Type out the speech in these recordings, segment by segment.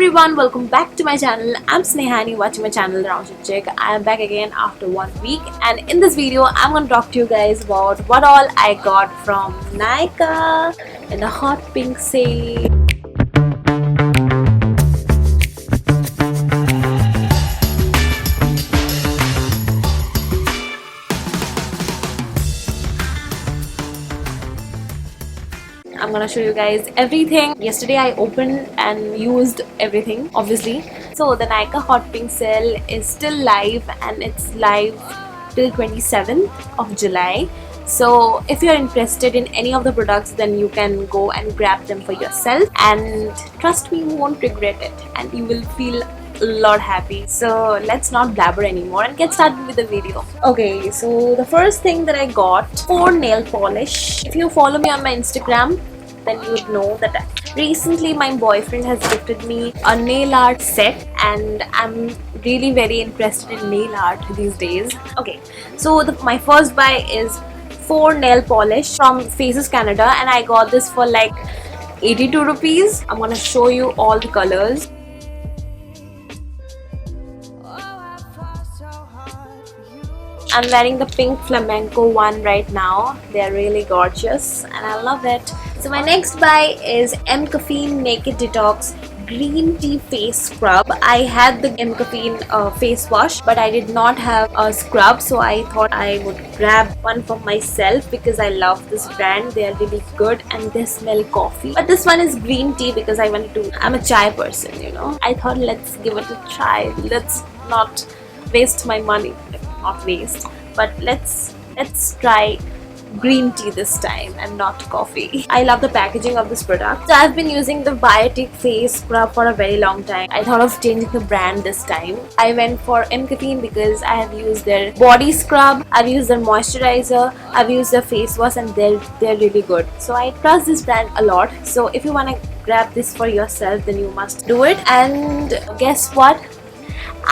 everyone, welcome back to my channel. I'm Sneha and you're watching my channel Roundship Chick. I am back again after 1 week, and in this video I'm going to talk to you guys about what all I got from Nykaa in the hot pink sale. I'm gonna show you guys everything. Yesterday I opened and used everything, obviously. So the Nykaa hot pink sale is still live, and it's live till 27th of July. So if you're interested in any of the products, then you can go and grab them for yourself, and trust me, you won't regret it and you will feel a lot happy. So let's not blabber anymore and get started with the video. Okay, so the first thing that I got, 4 nail polish. If you follow me on my Instagram, then you would know that recently my boyfriend has gifted me a nail art set, and I'm really very interested in nail art these days. Okay, so my first buy is 4 nail polish from Faces Canada, and I got this for like 82 rupees. I'm gonna show you all the colors. I'm wearing the pink flamenco one right now. They're really gorgeous and I love it. So my next buy is M Caffeine Naked Detox Green Tea Face Scrub. I had the M Caffeine face wash, but I did not have a scrub, so I thought I would grab one for myself because I love this brand. They are really good and they smell coffee. But this one is green tea because I'm a chai person, you know. I thought let's give it a try. Let's not waste my money. Not waste, but let's try green tea this time and not coffee. I love the packaging of this product. So I've been using the Biotic face scrub for a very long time. I thought of changing the brand this time. I went for M Caffeine because I have used their body scrub, I've used their moisturizer, I've used their face wash, and they're really good. So I trust this brand a lot. So if you want to grab this for yourself, then you must do it. And guess what?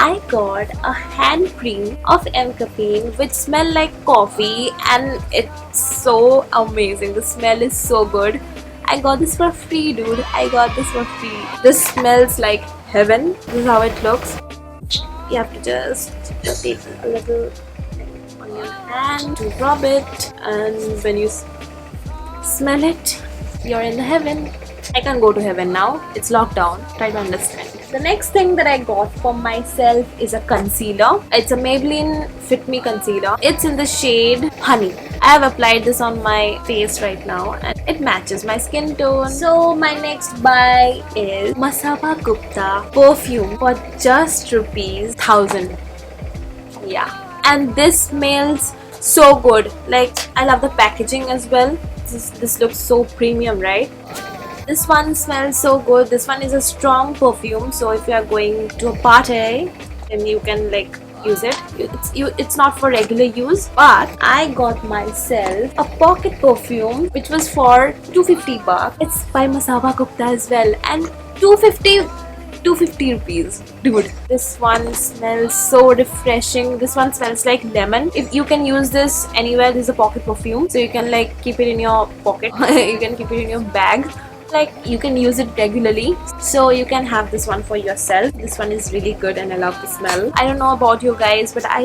I got a hand cream of M Caffeine which smell like coffee, and it's so amazing. The smell is so good. I got this for free, dude. I got this for free. This smells like heaven. This is how it looks. You have to just take a little on your hand to rub it, and when you smell it, you're in the heaven. I can't go to heaven now. It's locked down. Try to understand. The next thing that I got for myself is a concealer. It's a Maybelline Fit Me concealer. It's in the shade Honey. I have applied this on my face right now and it matches my skin tone. So my next buy is Masaba Gupta perfume for just ₹1,000. Yeah. And this smells so good. Like, I love the packaging as well. This looks so premium, right? This one smells so good. This one is a strong perfume, so if you are going to a party, then you can like use it. It's not for regular use. But I got myself a pocket perfume which was for 250 bucks. It's by Masaba Gupta as well, and 250 rupees. Dude, this one smells so refreshing. This one smells like lemon. If you can use this anywhere, this is a pocket perfume, so you can like keep it in your pocket. You can keep it in your bag. Like, you can use it regularly, so you can have this one for yourself. This one is really good and I love the smell. I don't know about you guys, but I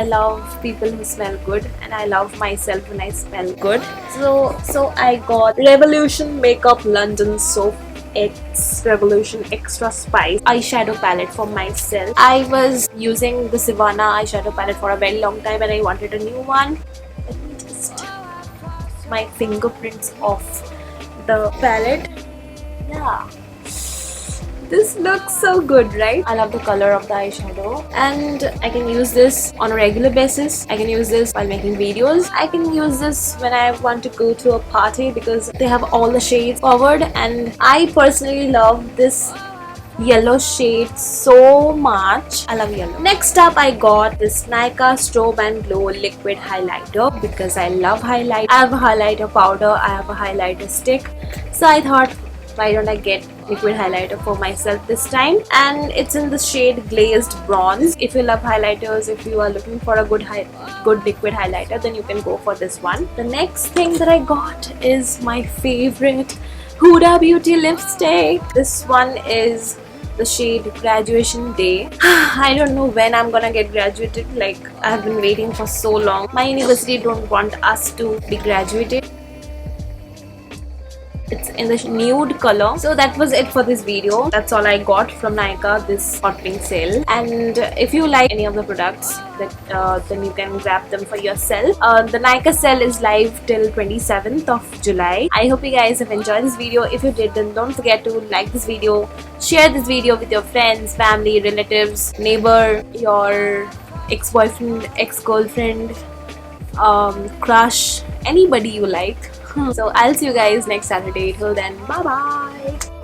love people who smell good, and I love myself when I smell good. So I got Revolution Makeup London Soap X Revolution Extra Spice eyeshadow palette for myself. I was using the Savannah eyeshadow palette for a very long time and I wanted a new one. Let me just my fingerprints off the palette. Yeah, this looks so good, right? I love the color of the eyeshadow, and I can use this on a regular basis. I can use this while making videos. I can use this when I want to go to a party because they have all the shades covered, and I personally love this yellow shade so much. I love yellow. Next up, I got this Nykaa Strobe and Glow liquid highlighter because I love highlight. I have a highlighter powder, I have a highlighter stick, so I thought, why don't I get liquid highlighter for myself this time? And it's in the shade Glazed Bronze. If you love highlighters, if you are looking for a good liquid highlighter, then you can go for this one. The next thing that I got is my favorite Huda Beauty lipstick. This one is the shade Graduation Day. I don't know when I'm gonna get graduated. Like, I've been waiting for so long. My university don't want us to be graduated. It's in the nude color. So that was it for this video. That's all I got from Nykaa this hot pink sale. And if you like any of the products, then you can grab them for yourself. The Nykaa sale is live till 27th of July. I hope you guys have enjoyed this video. If you did, then don't forget to like this video, share this video with your friends, family, relatives, neighbor, your ex-boyfriend, ex-girlfriend, crush, anybody you like. So I'll see you guys next Saturday. Till then, bye bye.